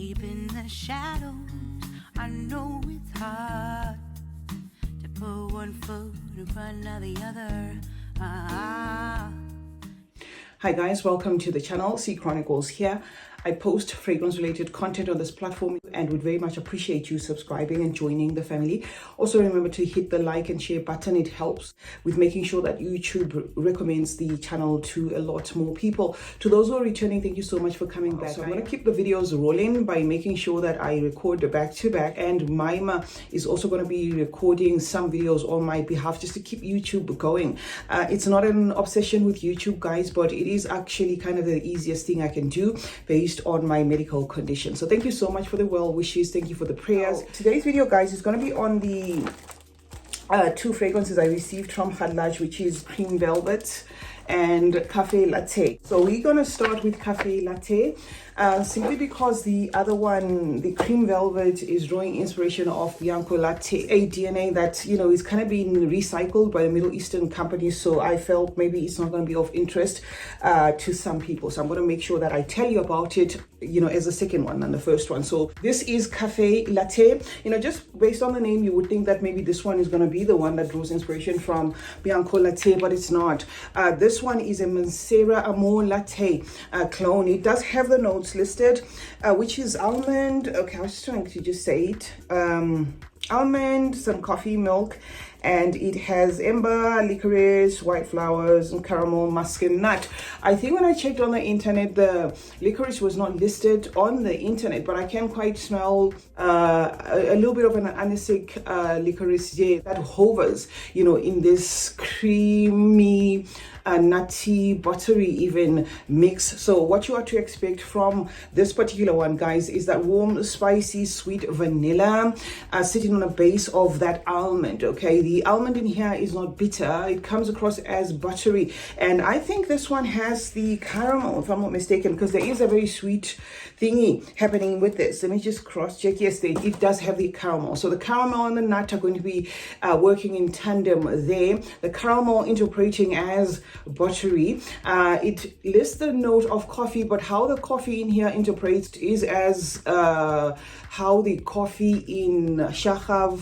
deep in the shadows. I know it's hard to put one foot in front of the other. Hi guys, welcome to the channel. CeeChronicles here. I post fragrance related content on this platform and would very much appreciate you subscribing and joining the family. Also remember to hit the like and share button. It helps with making sure that YouTube recommends the channel to a lot more people. To those who are returning, thank you so much for coming back. So I'm going to keep the videos rolling by making sure that I record back to back, and Maima is also going to be recording some videos on my behalf just to keep YouTube going. It's not an obsession with YouTube, guys, but it is actually kind of the easiest thing I can do based on my medical condition. So thank you so much for the well wishes. Thank you for the prayers. Today's video, guys, is going to be on the two fragrances I received from Khadlaj, which is Cream Velvet and Caffe Latte. So we're going to start with Caffe Latte simply because the other one, the Cream Velvet, is drawing inspiration of Bianco Latte, a DNA that, you know, is kind of being recycled by the Middle Eastern companies. So I felt maybe it's not going to be of interest to some people. So I'm going to make sure that I tell you about it, you know, as the second one than the first one. So this is Caffe Latte. You know, just based on the name, you would think that maybe this one is going to be the one that draws inspiration from Bianco Latte, but it's not. This one is a Mancera Amor Latte clone. It does have the notes listed, which is almond. Okay, I was trying to just say it. Almond, some coffee, milk, and it has amber, licorice, white flowers, and caramel, musk, and nut. I think when I checked on the internet, the licorice was not listed on the internet, but I can quite smell a little bit of an anistic licorice there that hovers, you know, in this creamy, nutty, buttery even mix. So what you are to expect from this particular one, guys, is that warm, spicy, sweet vanilla sitting on a base of that almond. Okay, the almond in here is not bitter. It comes across as buttery, and I think this one has the caramel, if I'm not mistaken, because there is a very sweet thingy happening with this. Let me just cross check. Yes, it does have the caramel. So the caramel and the nut are going to be working in tandem there. The caramel interpreting as buttery. It lists the note of coffee, but how the coffee in here interprets is as how the coffee in Shahaf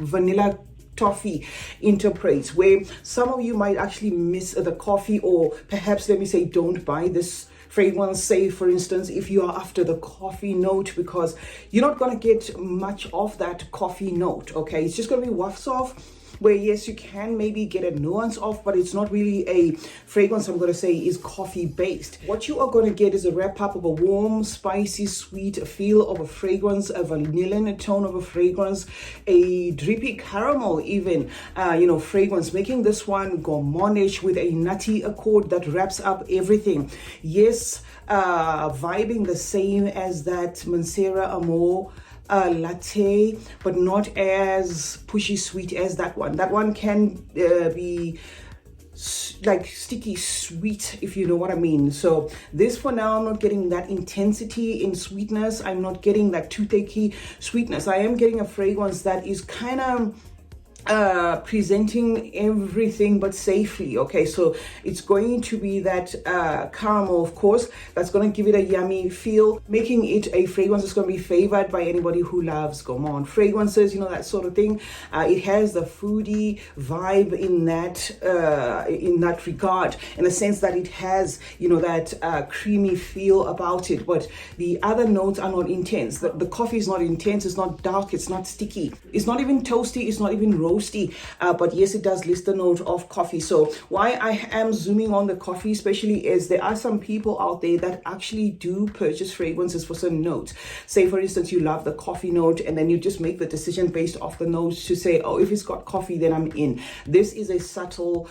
vanilla toffee interprets, where some of you might actually miss the coffee, or perhaps, let me say, don't buy this fragrance, say for instance, if you are after the coffee note, because you're not going to get much of that coffee note. Okay, it's just going to be wafts off, where yes, you can maybe get a nuance off, but it's not really a fragrance I'm going to say is coffee based. What you are going to get is a wrap up of a warm, spicy, sweet feel of a fragrance, a vanilla tone of a fragrance, a drippy caramel even, you know, fragrance, making this one gourmandish with a nutty accord that wraps up everything. Yes, vibing the same as that Mancera Amor latte, but not as pushy sweet as that one. That one can be like sticky sweet, if you know what I mean. So this, for now, I'm not getting that intensity in sweetness. I'm not getting that toothache sweetness. I am getting a fragrance that is kind of presenting everything but safely. Okay, so it's going to be that caramel, of course, that's going to give it a yummy feel, making it a fragrance that's going to be favored by anybody who loves gourmand fragrances, you know, that sort of thing. It has the foodie vibe in that regard, in the sense that it has, you know, that creamy feel about it, but the other notes are not intense. The coffee is not intense, it's not dark, it's not sticky, it's not even toasty, it's not even roasty, but yes, it does list the note of coffee. So why I am zooming on the coffee especially is there are some people out there that actually do purchase fragrances for certain notes. Say for instance, you love the coffee note, and then you just make the decision based off the notes to say, oh, if it's got coffee, then I'm in. This is a subtle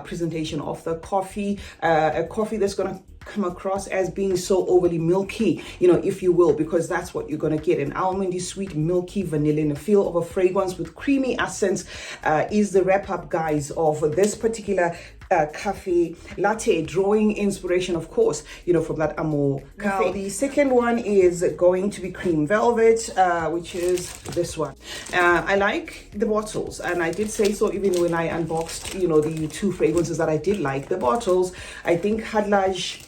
presentation of the coffee, a coffee that's going to come across as being so overly milky, you know, if you will, because that's what you're going to get. An almondy, sweet, milky, vanilla in a feel of a fragrance with creamy accents is the wrap up, guys, of this particular Caffe Latte, drawing inspiration, of course, you know, from that Amor Caffe. Now, the second one is going to be Cream Velvet, which is this one. I like the bottles, and I did say so even when I unboxed, you know, the two fragrances that I did like. The bottles, I think Khadlaj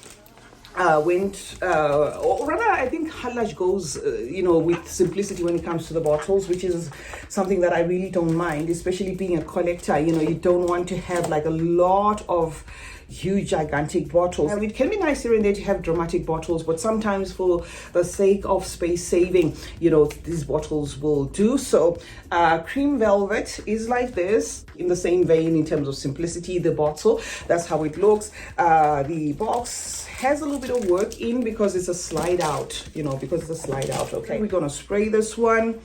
or rather, I think Khadlaj goes, with simplicity when it comes to the bottles, which is something that I really don't mind, especially being a collector. You don't want to have like a lot of huge gigantic bottles. It can be nice here and there to have dramatic bottles, but sometimes for the sake of space saving, these bottles will do. So cream velvet is like this, in the same vein in terms of simplicity. The bottle, that's how it looks. The box has a little bit of work in because it's a slide out, okay. We're gonna spray this one.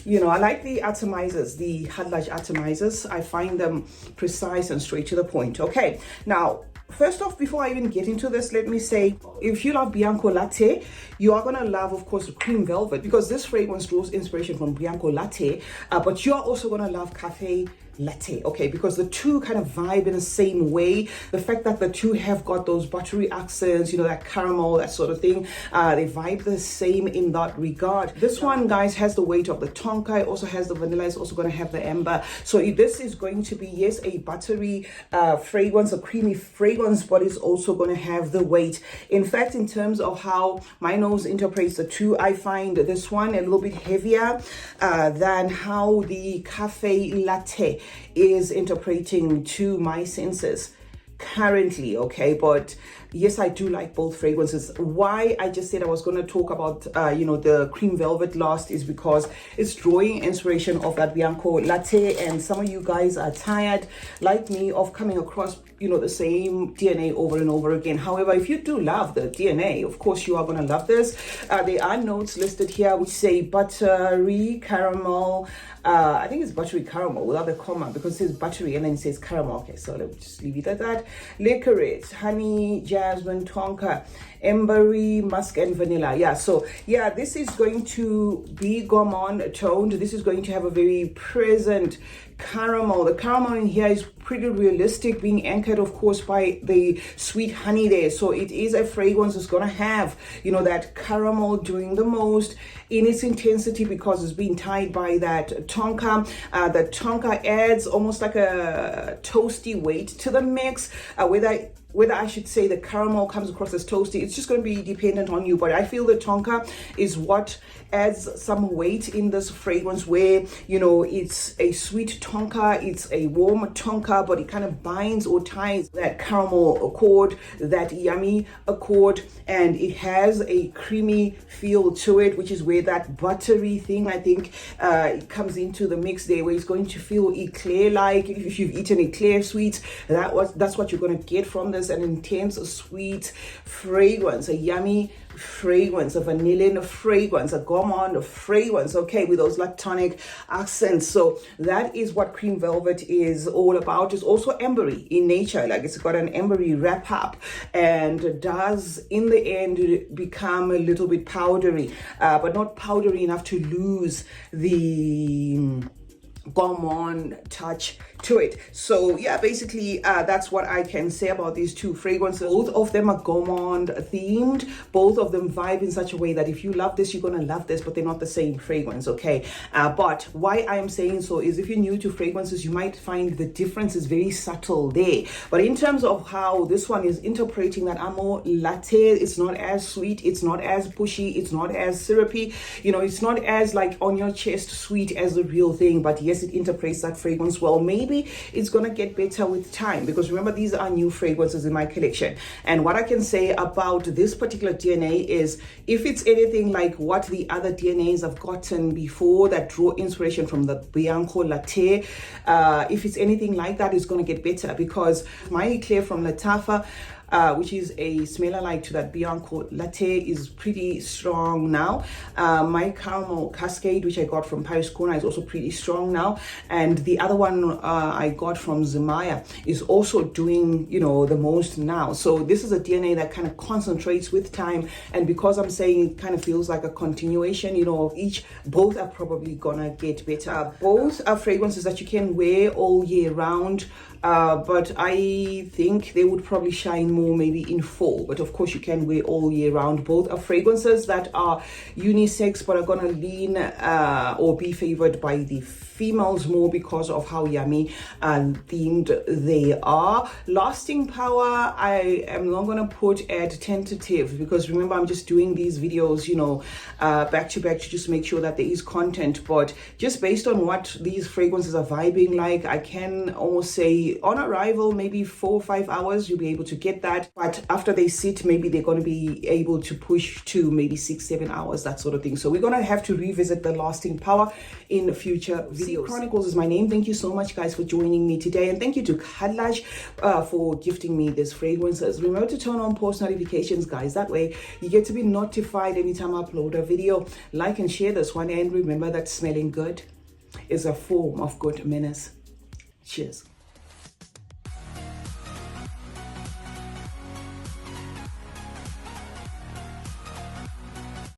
I like the atomizers, the Khadlaj atomizers. I find them precise and straight to the point. Okay, now, first off, before I even get into this, let me say, if you love Bianco Latte, you are going to love, of course, cream velvet, because this fragrance draws inspiration from Bianco Latte, but you're also going to love Caffe Latte, okay, because the two kind of vibe in the same way. The fact that the two have got those buttery accents, that caramel, that sort of thing, they vibe the same in that regard. This one, guys, has the weight of the tonka. It also has the vanilla. It's also going to have the amber. So this is going to be, yes, a buttery fragrance, a creamy fragrance, but it's also going to have the weight. In fact, in terms of how my nose interprets the two, I find this one a little bit heavier than how the Caffe Latte is interpreting to my senses currently, okay. But yes, I do like both fragrances. Why I just said I was going to talk about the cream velvet last is because it's drawing inspiration of that Bianco Latte, and some of you guys are tired like me of coming across the same DNA over and over again. However, if you do love the DNA, of course you are going to love this. There are notes listed here which say buttery caramel. I think it's buttery caramel without the comma, because it says buttery and then it says caramel. Okay, so let's just leave it at that. Licorice, honey, jasmine, tonka, ambery, musk, and vanilla. Yeah, so yeah, this is going to be gourmand toned. This is going to have a very present caramel. The caramel in here is pretty realistic, being anchored, of course, by the sweet honey there. So it is a fragrance that's going to have, that caramel doing the most in its intensity, because it's being tied by that tonka. The tonka adds almost like a toasty weight to the mix. Whether I should say the caramel comes across as toasty, it's just going to be dependent on you. But I feel the tonka is what adds some weight in this fragrance, where it's a sweet tonka, it's a warm tonka, but it kind of binds or ties that caramel accord, that yummy accord, and it has a creamy feel to it, which is where that buttery thing, I think, it comes into the mix there, where it's going to feel eclair-like. If you've eaten eclair sweets, that's what you're going to get from this. An intense sweet fragrance, a yummy fragrance, a vanillian fragrance, a gourmand fragrance, okay, with those lactonic accents. So that is what cream velvet is all about. It's also ambery in nature, like it's got an ambery wrap up, and does in the end become a little bit powdery, but not powdery enough to lose the gourmand touch to it. So yeah, basically that's what I can say about these two fragrances. Both of them are gourmand themed. Both of them vibe in such a way that if you love this, you're gonna love this, but they're not the same fragrance, okay. But why I am saying so is, if you're new to fragrances, you might find the difference is very subtle there. But in terms of how this one is interpreting that Amo Latte, it's not as sweet, it's not as pushy, it's not as syrupy, it's not as like on your chest sweet as the real thing. But yes, it interprets that fragrance well. Maybe it's gonna get better with time, because remember, these are new fragrances in my collection. And what I can say about this particular DNA is, if it's anything like what the other DNAs I've gotten before that draw inspiration from the Bianco Latte, if it's anything like that, it's gonna get better, because my eclair from Latte, which is a smells-alike to that Bianco Latte, is pretty strong now. My caramel cascade, which I got from Paris Corner, is also pretty strong now. And the other one I got from Zemaya is also doing, the most now. So this is a DNA that kind of concentrates with time. And because I'm saying it kind of feels like a continuation, of each, both are probably gonna get better. Both are fragrances that you can wear all year round. But I think they would probably shine more more maybe in fall, but of course you can wear all year round. Both are fragrances that are unisex, but are gonna lean or be favored by the females more because of how yummy and themed they are. Lasting power, I am not gonna put at tentative, because remember, I'm just doing these videos, you know, back to back to just make sure that there is content. But just based on what these fragrances are vibing like, I can almost say on arrival, maybe 4 or 5 hours, you'll be able to get that. But after they sit, maybe they're going to be able to push to maybe 6-7 hours, that sort of thing. So we're going to have to revisit the lasting power in future videos. Chronicles is my name. Thank you so much, guys, for joining me today. And thank you to Khadlaj for gifting me these fragrances. Remember to turn on post notifications, guys. That way you get to be notified anytime I upload a video. Like and share this one. And remember that smelling good is a form of good manners. Cheers.